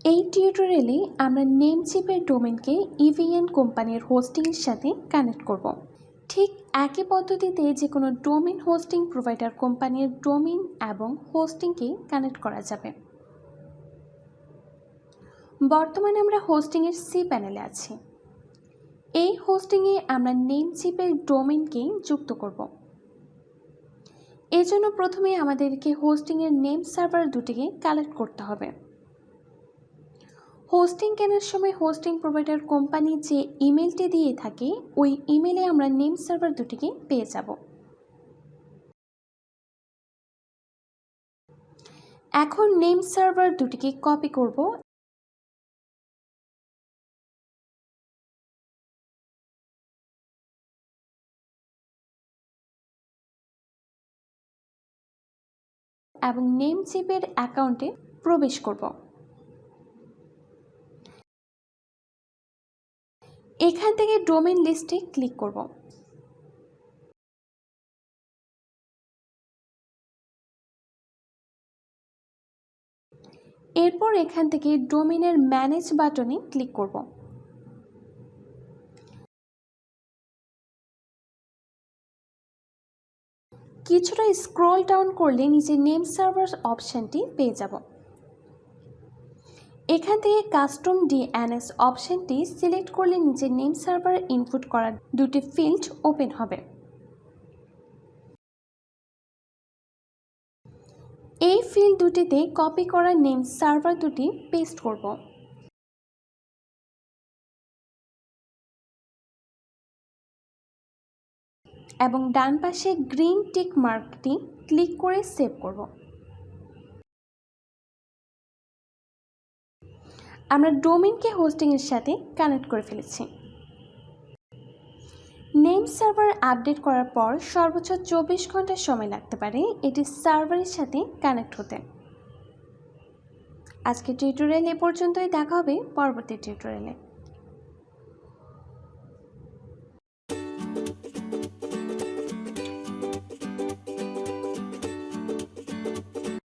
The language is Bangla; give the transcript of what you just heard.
এই টিউটোরিয়ালে আমরা নেমচিপের ডোমেনকে ইভিএন কোম্পানির হোস্টিংয়ের সাথে কানেক্ট করব। ঠিক একই পদ্ধতিতে যে কোনো ডোমেন হোস্টিং প্রোভাইডার কোম্পানির ডোমেন এবং হোস্টিংকে কানেক্ট করা যাবে। বর্তমানে আমরা হোস্টিংয়ের সি প্যানেলে আছি। এই হোস্টিংয়ে আমরা নেমচিপের ডোমেনকে যুক্ত করব। এজন্য প্রথমে আমাদেরকে হোস্টিংয়ের নেম সার্ভার দুটিকে কালেক্ট করতে হবে। হোস্টিং কেনার সময় হোস্টিং প্রোভাইডার কোম্পানি যে ইমেলটি দিয়ে থাকে ওই ইমেলে আমরা নেম সার্ভার দুটিকে পেয়ে যাব। এখন নেম সার্ভার দুটিকে কপি করব এবং নেমচিপের অ্যাকাউন্টে প্রবেশ করব। এখান থেকে ডোমেন লিস্টে ক্লিক করব। এরপর এখান থেকে ডোমেনের ম্যানেজ বাটনে ক্লিক করব। কিছুটা স্ক্রল ডাউন করলে নিচে নেম সার্ভার অপশনটি পেয়ে যাব। এখান থেকে কাস্টম ডিএনএস অপশনটি সিলেক্ট করলে নিচে নেম সার্ভার ইনপুট করার দুটি ফিল্ড ওপেন হবে। এই ফিল্ড দুটিতে কপি করা নেম সার্ভার দুটি পেস্ট করব। এবং ডান পাশে গ্রিন টিক মার্কটি ক্লিক করে সেভ করব। আমরা ডোমেনকে হোস্টিংয়ের সাথে কানেক্ট করে ফেলেছি। নেম সার্ভার আপডেট করার পর সর্বোচ্চ 24 ঘন্টা সময় লাগতে পারে এটি সার্ভারের সাথে কানেক্ট হতে। আজকের টিউটোরিয়াল এ পর্যন্তই, দেখা হবে পরবর্তী টিউটোরিয়ালে।